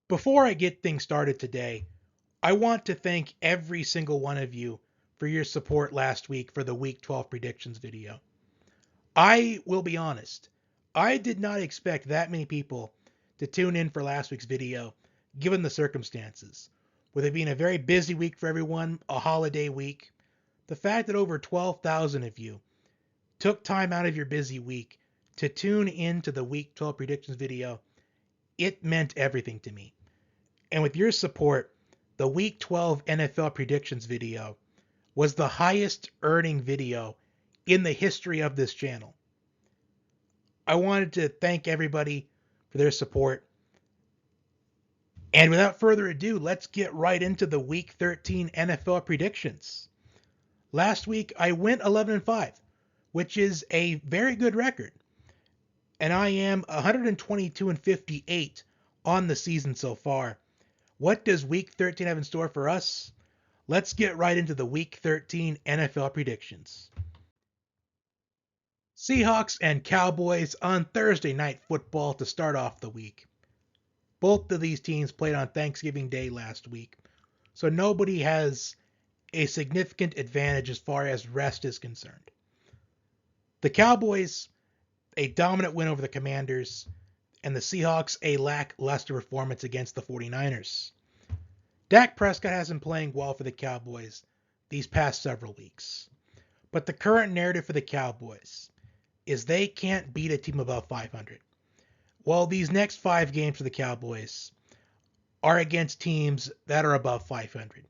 Before I get things started today, I want to thank every single one of you for your support last week for the Week 12 predictions video. I will be honest, I did not expect that many people to tune in for last week's video, given the circumstances. With it being a very busy week for everyone, a holiday week, the fact that over 12,000 of you took time out of your busy week to tune in to the Week 12 predictions video, it meant everything to me. And with your support, the Week 12 NFL predictions video was the highest earning video in the history of this channel. I wanted to thank everybody for their support. And without further ado, let's get right into the Week 13 NFL predictions. Last week, I went 11-5, which is a very good record. And I am 122-58 on the season so far. What does Week 13 have in store for us? Let's get right into the Week 13 NFL predictions. Seahawks and Cowboys on Thursday Night Football to start off the week. Both of these teams played on Thanksgiving Day last week, so nobody has a significant advantage as far as rest is concerned. The Cowboys, a dominant win over the Commanders, and the Seahawks, a lackluster performance against the 49ers. Dak Prescott has been playing well for the Cowboys these past several weeks. But the current narrative for the Cowboys is they can't beat a team above 500. Well, these next 5 games for the Cowboys are against teams that are above 500.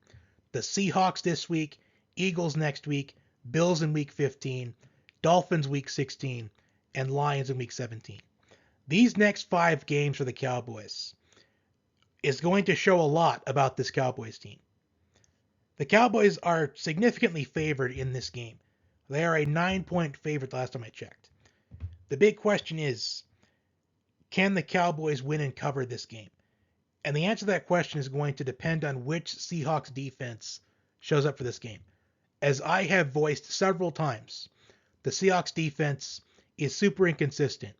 The Seahawks this week, Eagles next week, Bills in week 15, Dolphins week 16, and Lions in week 17. These next 5 games for the Cowboys is going to show a lot about this Cowboys team. The Cowboys are significantly favored in this game. They are a 9-point favorite last time I checked. The big question is, can the Cowboys win and cover this game? And the answer to that question is going to depend on which Seahawks defense shows up for this game. As I have voiced several times, the Seahawks defense is super inconsistent.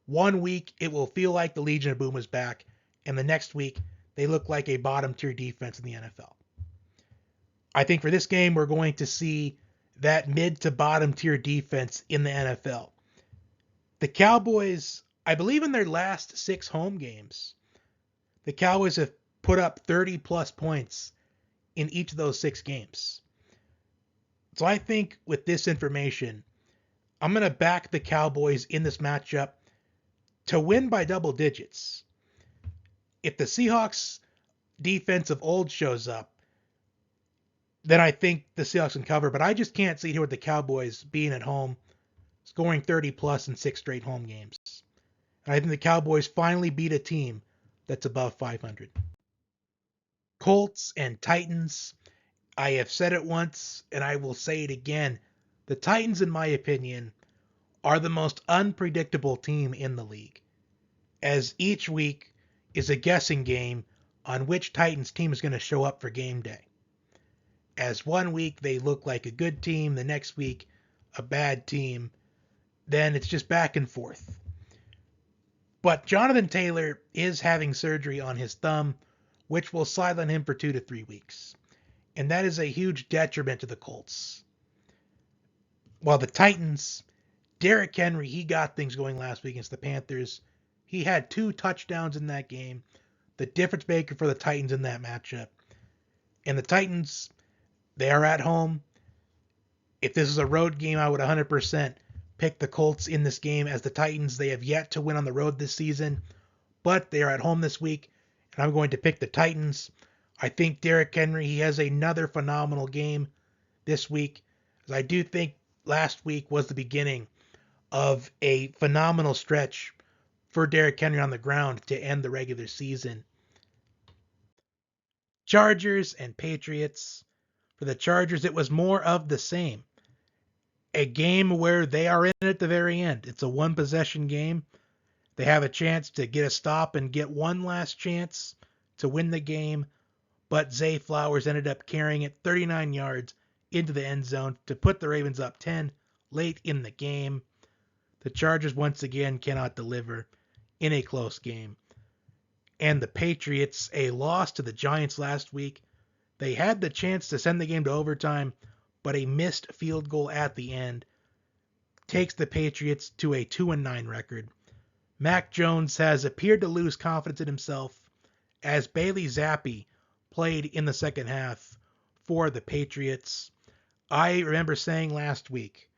One week, it will feel like the Legion of Boom is back, and the next week, they look like a bottom-tier defense in the NFL. I think for this game, we're going to see that mid to bottom-tier defense in the NFL. The Cowboys, I believe in their last 6 home games, the Cowboys have put up 30-plus points in each of those 6 games. So I think with this information, I'm going to back the Cowboys in this matchup to win by double digits. If the Seahawks defense of old shows up, then I think the Seahawks can cover, but I just can't see here with the Cowboys being at home, scoring 30 plus in 6 straight home games. And I think the Cowboys finally beat a team that's above 500. Colts and Titans. I have said it once, and I will say it again. The Titans, in my opinion, are the most unpredictable team in the league, as each week is a guessing game on which Titans team is going to show up for game day. As one week they look like a good team, the next week a bad team, then it's just back and forth. But Jonathan Taylor is having surgery on his thumb, which will sideline him for 2 to 3 weeks. And that is a huge detriment to the Colts. While the Titans, Derrick Henry, he got things going last week against the Panthers. He had 2 touchdowns in that game, the difference maker for the Titans in that matchup. And the Titans, they are at home. If this is a road game, I would 100% pick the Colts in this game, as the Titans, they have yet to win on the road this season, but they are at home this week, and I'm going to pick the Titans. I think Derrick Henry, he has another phenomenal game this week, as I do think last week was the beginning of a phenomenal stretch for Derrick Henry on the ground to end the regular season. Chargers and Patriots. For the Chargers, it was more of the same. A game where they are in it at the very end. It's a 1-possession game. They have a chance to get a stop and get one last chance to win the game, but Zay Flowers ended up carrying it 39 yards into the end zone to put the Ravens up 10 late in the game. The Chargers once again cannot deliver in a close game. and the Patriots a loss to the Giants last week. They had the chance to send the game to overtime, but a missed field goal at the end takes the Patriots to a 2-9 record. Mac Jones has appeared to lose confidence in himself as Bailey Zappi played in the second half for the Patriots. I remember saying last week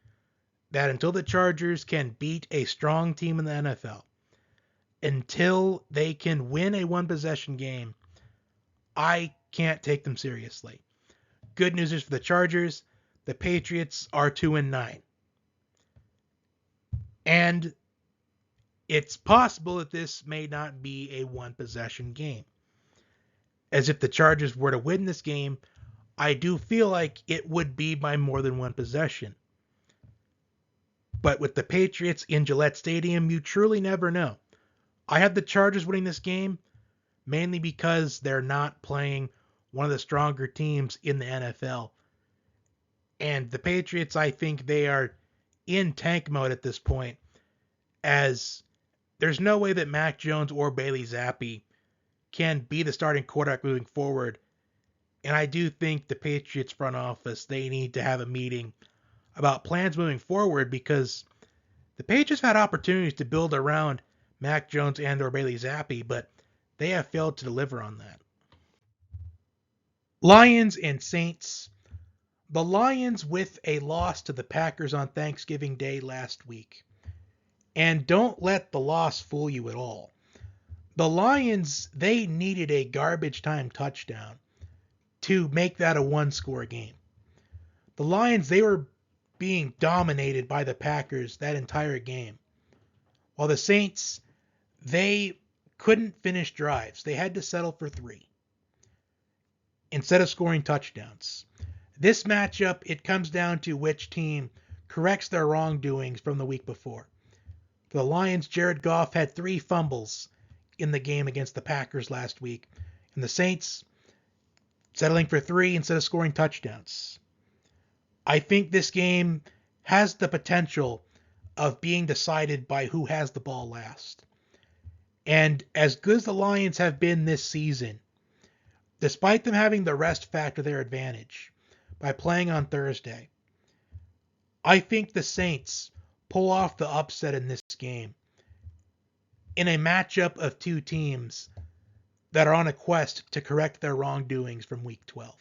that until the Chargers can beat a strong team in the NFL, until they can win a one-possession game, I can't take them seriously. Good news is for the Chargers, the Patriots are 2-9. And it's possible that this may not be a one-possession game. As if the Chargers were to win this game, I do feel like it would be by more than one possession. But with the Patriots in Gillette Stadium, you truly never know. I have the Chargers winning this game mainly because they're not playing one of the stronger teams in the NFL. And the Patriots, I think they are in tank mode at this point, as there's no way that Mac Jones or Bailey Zappi can be the starting quarterback moving forward. And I do think the Patriots front office, they need to have a meeting about plans moving forward, because the Patriots had opportunities to build around Mac Jones and or Bailey Zappi, but they have failed to deliver on that. Lions and Saints. The Lions with a loss to the Packers on Thanksgiving Day last week. And don't let the loss fool you at all. The Lions, they needed a garbage time touchdown to make that a one-score game. The Lions, they were being dominated by the Packers that entire game. While the Saints, they couldn't finish drives. They had to settle for 3 instead of scoring touchdowns. This matchup, it comes down to which team corrects their wrongdoings from the week before. For the Lions, Jared Goff had 3 fumbles in the game against the Packers last week. And the Saints, settling for 3 instead of scoring touchdowns. I think this game has the potential of being decided by who has the ball last. And as good as the Lions have been this season, despite them having the rest factor their advantage by playing on Thursday, I think the Saints pull off the upset in this game in a matchup of 2 teams that are on a quest to correct their wrongdoings from Week 12.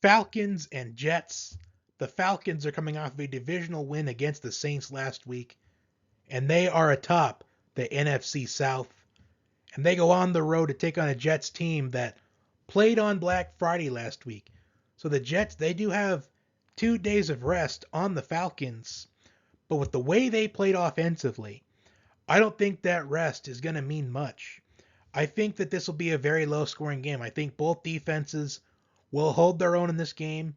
Falcons and Jets. The Falcons are coming off of a divisional win against the Saints last week, and they are atop the NFC South. And they go on the road to take on a Jets team that played on Black Friday last week. So the Jets, they do have 2 days of rest on the Falcons. But with the way they played offensively, I don't think that rest is going to mean much. I think that this will be a very low-scoring game. I think both defenses will hold their own in this game.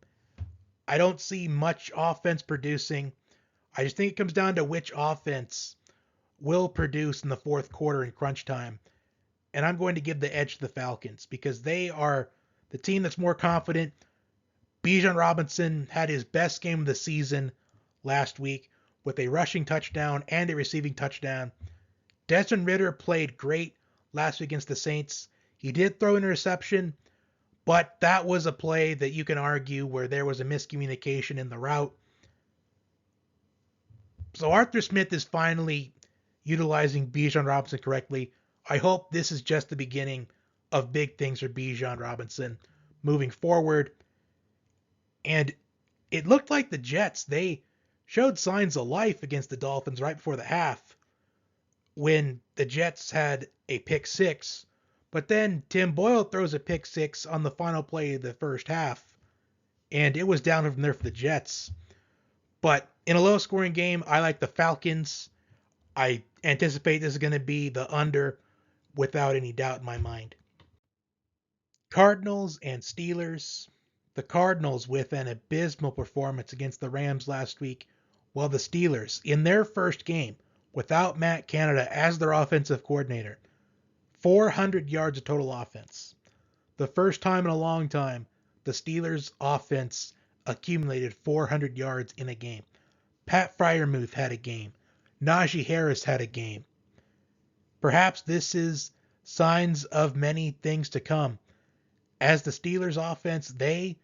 I don't see much offense producing. I just think it comes down to which offense will produce in the fourth quarter in crunch time. And I'm going to give the edge to the Falcons because they are the team that's more confident. Bijan Robinson had his best game of the season last week with a rushing touchdown and a receiving touchdown. Desmond Ridder played great last week against the Saints. He did throw an interception, but that was a play that you can argue where there was a miscommunication in the route. So Arthur Smith is finally utilizing Bijan Robinson correctly. I hope this is just the beginning of big things for Bijan Robinson moving forward. And it looked like the Jets, they showed signs of life against the Dolphins right before the half when the Jets had a pick 6. But then Tim Boyle throws a pick 6 on the final play of the first half, and it was down from there for the Jets. But in a low-scoring game, I like the Falcons. I anticipate this is going to be the under without any doubt in my mind. Cardinals and Steelers. The Cardinals with an abysmal performance against the Rams last week, while the Steelers, in their first game, without Matt Canada as their offensive coordinator, 400 yards of total offense. The first time in a long time, the Steelers' offense accumulated 400 yards in a game. Pat Freiermuth had a game. Najee Harris had a game. Perhaps this is signs of many things to come, as the Steelers offense, they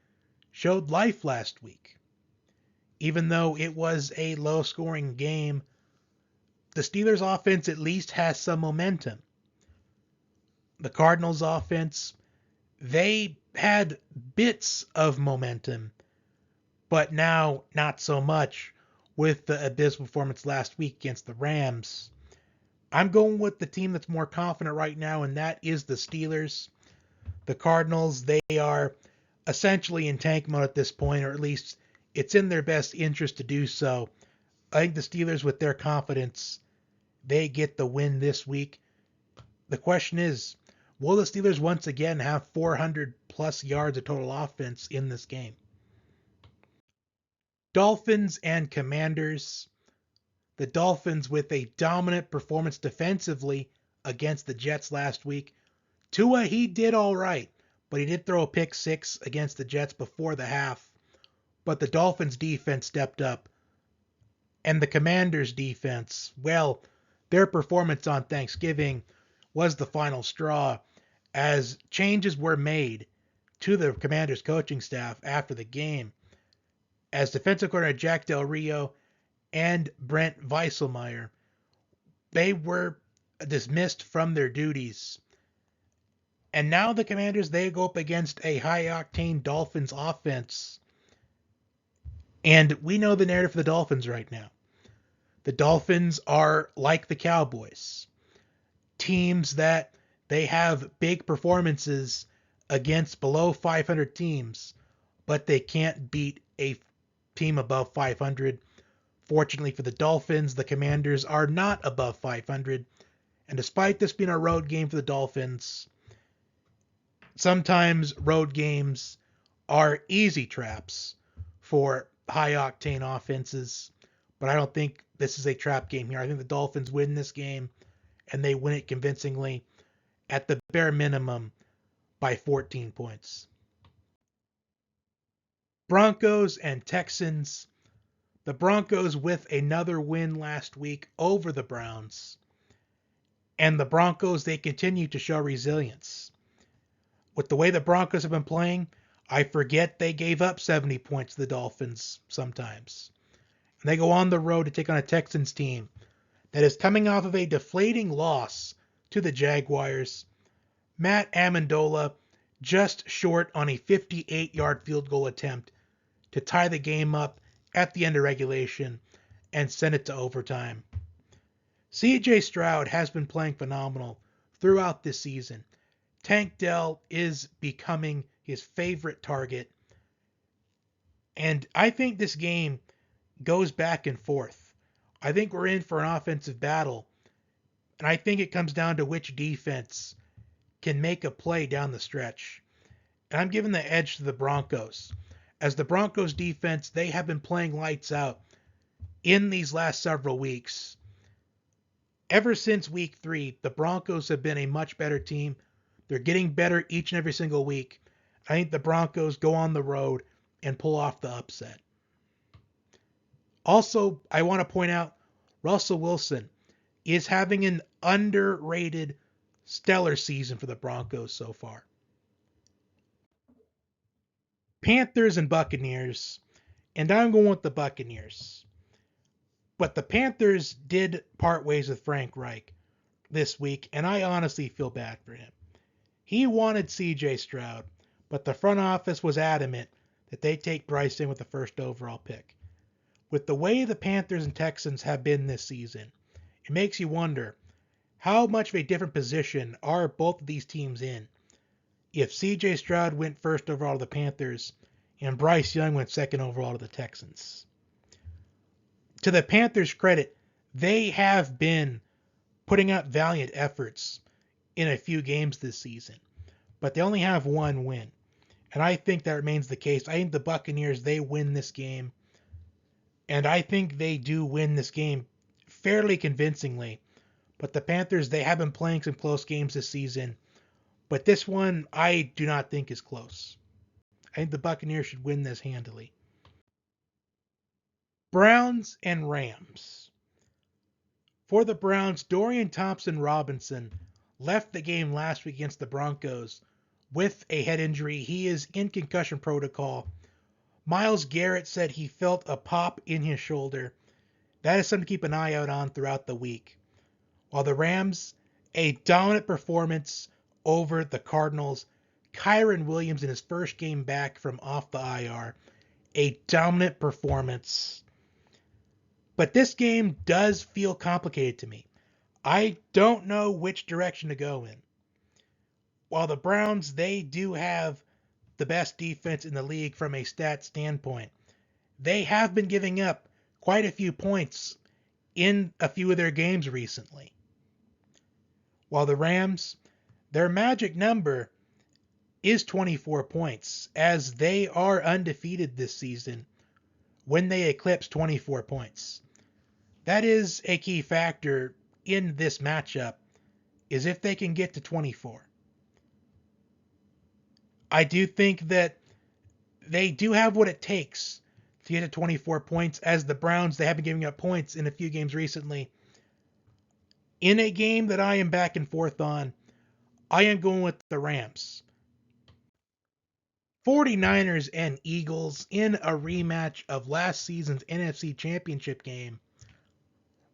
showed life last week. Even though it was a low-scoring game, the Steelers offense at least has some momentum. The Cardinals offense, they had bits of momentum, but now not so much with the abysmal performance last week against the Rams. I'm going with the team that's more confident right now, and that is the Steelers. The Cardinals, they are essentially in tank mode at this point, or at least it's in their best interest to do so. I think the Steelers, with their confidence, they get the win this week. The question is, will the Steelers once again have 400 plus yards of total offense in this game? Dolphins and Commanders. The Dolphins with a dominant performance defensively against the Jets last week. Tua, he did all right, but he did throw a pick six against the Jets before the half. But the Dolphins defense stepped up. And the Commanders defense, well, their performance on Thanksgiving was the final straw, as changes were made to the Commanders coaching staff after the game, as defensive coordinator Jack Del Rio and Brent Weisselmeyer, they were dismissed from their duties. And now the Commanders, they go up against a high-octane Dolphins offense. And we know the narrative for the Dolphins right now. The Dolphins are like the Cowboys. Teams that they have big performances against below 500 teams, but they can't beat a team above 500. Fortunately for the Dolphins, the Commanders are not above 500. And despite this being a road game for the Dolphins, sometimes road games are easy traps for high-octane offenses. But I don't think this is a trap game here. I think the Dolphins win this game, and they win it convincingly, at the bare minimum, by 14 points. Broncos and Texans. The Broncos with another win last week over the Browns. And the Broncos, they continue to show resilience. With the way the Broncos have been playing, I forget they gave up 70 points to the Dolphins sometimes. And they go on the road to take on a Texans team that is coming off of a deflating loss to the Jaguars. Matt Amendola just short on a 58-yard field goal attempt to tie the game up at the end of regulation and send it to overtime. C.J. Stroud has been playing phenomenal throughout this season. Tank Dell is becoming his favorite target. And I think this game goes back and forth. I think we're in for an offensive battle. And I think it comes down to which defense can make a play down the stretch. And I'm giving the edge to the Broncos. As the Broncos defense, they have been playing lights out in these last several weeks. Ever since week 3, the Broncos have been a much better team. They're getting better each and every single week. I think the Broncos go on the road and pull off the upset. Also, I want to point out Russell Wilson is having an underrated, stellar season for the Broncos so far. Panthers and Buccaneers, and I'm going with the Buccaneers. But the Panthers did part ways with Frank Reich this week, and I honestly feel bad for him. He wanted C.J. Stroud, but the front office was adamant that they take Bryce Young with the first overall pick. With the way the Panthers and Texans have been this season, it makes you wonder, how much of a different position are both of these teams in if C.J. Stroud went first overall to the Panthers and Bryce Young went second overall to the Texans? To the Panthers' credit, they have been putting up valiant efforts in a few games this season, but they only have one win. And I think that remains the case. I think the Buccaneers, they win this game. And I think they do win this game fairly convincingly. But the Panthers, they have been playing some close games this season. But this one, I do not think is close. I think the Buccaneers should win this handily. Browns and Rams. For the Browns, Dorian Thompson-Robinson left the game last week against the Broncos with a head injury. He is in concussion protocol. Myles Garrett said he felt a pop in his shoulder. That is something to keep an eye out on throughout the week. While the Rams, a dominant performance over the Cardinals. Kyren Williams in his first game back from off the IR. A dominant performance. But this game does feel complicated to me. I don't know which direction to go in. While the Browns, they do have the best defense in the league from a stat standpoint, they have been giving up quite a few points in a few of their games recently. While the Rams, their magic number is 24 points, as they are undefeated this season when they eclipse 24 points. That is a key factor in this matchup, is if they can get to 24. I do think that they do have what it takes to get to 24 points, as the Browns, they have been giving up points in a few games recently. In a game that I am back and forth on, I am going with the Rams. 49ers and Eagles in a rematch of last season's NFC Championship game.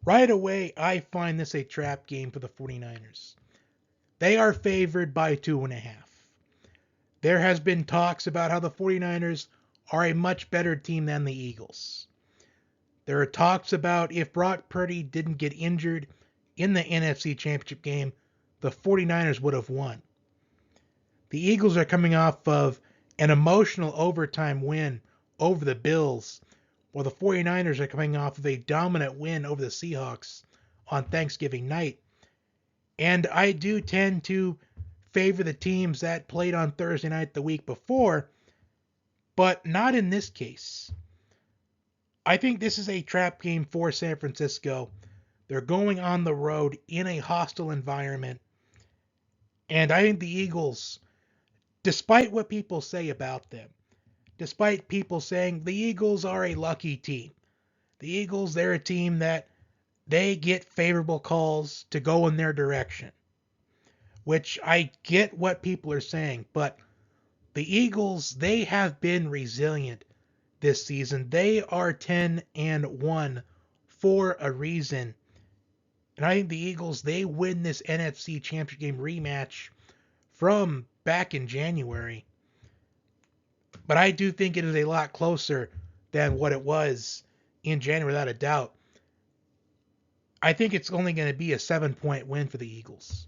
Right away, I find this a trap game for the 49ers. They are favored by 2.5. There has been talks about how the 49ers are a much better team than the Eagles. There are talks about if Brock Purdy didn't get injured in the NFC Championship game, the 49ers would have won. The Eagles are coming off of an emotional overtime win over the Bills, while the 49ers are coming off of a dominant win over the Seahawks on Thanksgiving night. And I do tend to favor the teams that played on Thursday night the week before, but not in this case. I think this is a trap game for San Francisco. They're going on the road in a hostile environment. And I think the Eagles, despite what people say about them, despite people saying the Eagles are a lucky team, the Eagles, they're a team that they get favorable calls to go in their direction, which I get what people are saying, but the Eagles, they have been resilient this season. They are 10-1 for a reason. And I think the Eagles, they win this NFC Championship game rematch from back in January. But I do think it is a lot closer than what it was in January, without a doubt. I think it's only going to be a 7-point win for the Eagles.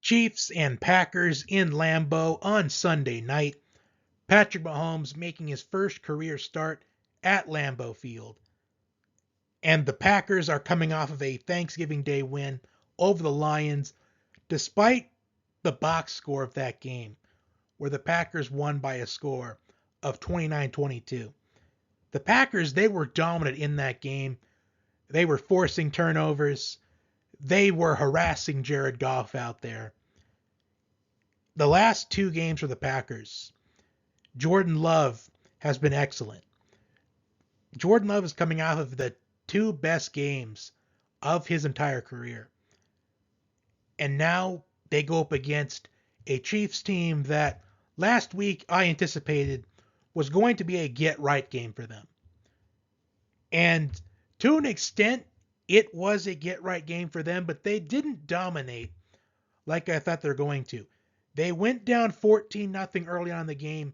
Chiefs and Packers in Lambeau on Sunday night. Patrick Mahomes making his first career start at Lambeau Field. And the Packers are coming off of a Thanksgiving Day win over the Lions, despite the box score of that game, where the Packers won by a score of 29-22. The Packers, they were dominant in that game. They were forcing turnovers. They were harassing Jared Goff out there. The last two games for the Packers, Jordan Love has been excellent. Jordan Love is coming out of the two best games of his entire career. And now they go up against a Chiefs team that last week I anticipated was going to be a get-right game for them. And to an extent, it was a get-right game for them, but they didn't dominate like I thought they were going to. They went down 14-0 early on in the game,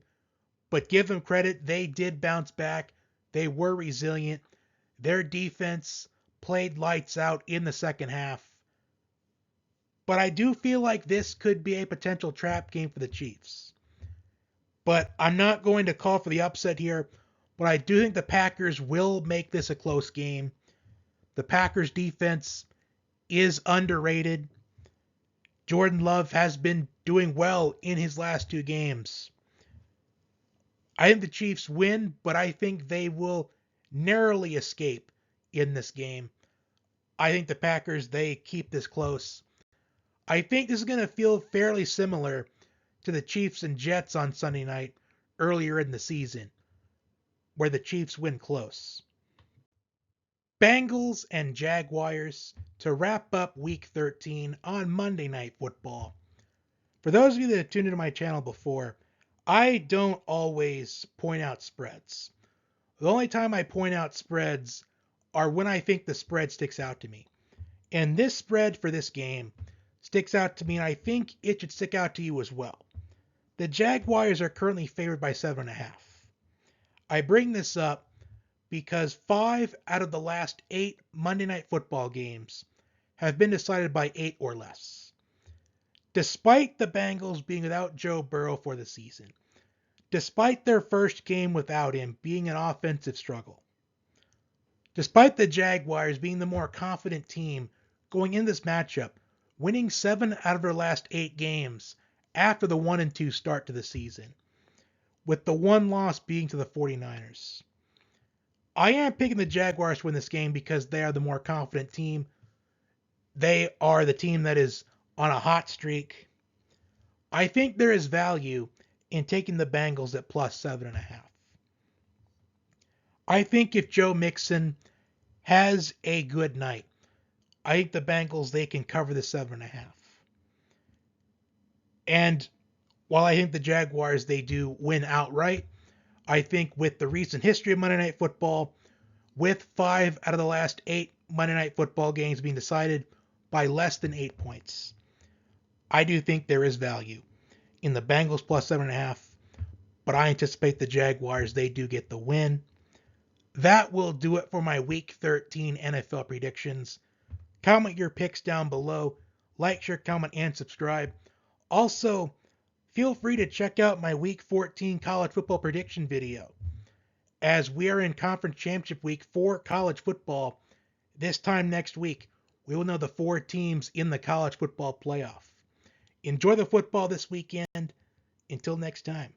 but give them credit, they did bounce back. They were resilient. Their defense played lights out in the second half. But I do feel like this could be a potential trap game for the Chiefs. But I'm not going to call for the upset here, but I do think the Packers will make this a close game. The Packers defense is underrated. Jordan Love has been doing well in his last two games. I think the Chiefs win, but I think they will narrowly escape in this game. I think the Packers, they keep this close. I think this is going to feel fairly similar to the Chiefs and Jets on Sunday night earlier in the season, where the Chiefs win close. Bengals and Jaguars to wrap up Week 13 on Monday Night Football. For those of you that have tuned into my channel before, I don't always point out spreads. The only time I point out spreads are when I think the spread sticks out to me. And this spread for this game sticks out to me, and I think it should stick out to you as well. The Jaguars are currently favored by 7.5. I bring this up because 5 out of the last 8 Monday Night Football games have been decided by 8 or less. Despite the Bengals being without Joe Burrow for the season, despite their first game without him being an offensive struggle, despite the Jaguars being the more confident team going in this matchup, winning 7 out of their last 8 games after the 1-2 start to the season, with the one loss being to the 49ers. I am picking the Jaguars to win this game because they are the more confident team. They are the team that is on a hot streak. I think there is value in taking the Bengals at plus 7.5. I think if Joe Mixon has a good night, I think the Bengals, they can cover the 7.5. And while I think the Jaguars, they do win outright, I think with the recent history of Monday Night Football, with 5 out of the last 8 Monday Night Football games being decided by less than 8 points, I do think there is value in the Bengals plus 7.5, but I anticipate the Jaguars, they do get the win. That will do it for my Week 13 NFL predictions. Comment your picks down below. Like, share, comment, and subscribe. Also, feel free to check out my Week 14 college football prediction video. As we are in conference championship week for college football, this time next week, we will know the 4 teams in the college football playoff. Enjoy the football this weekend. Until next time.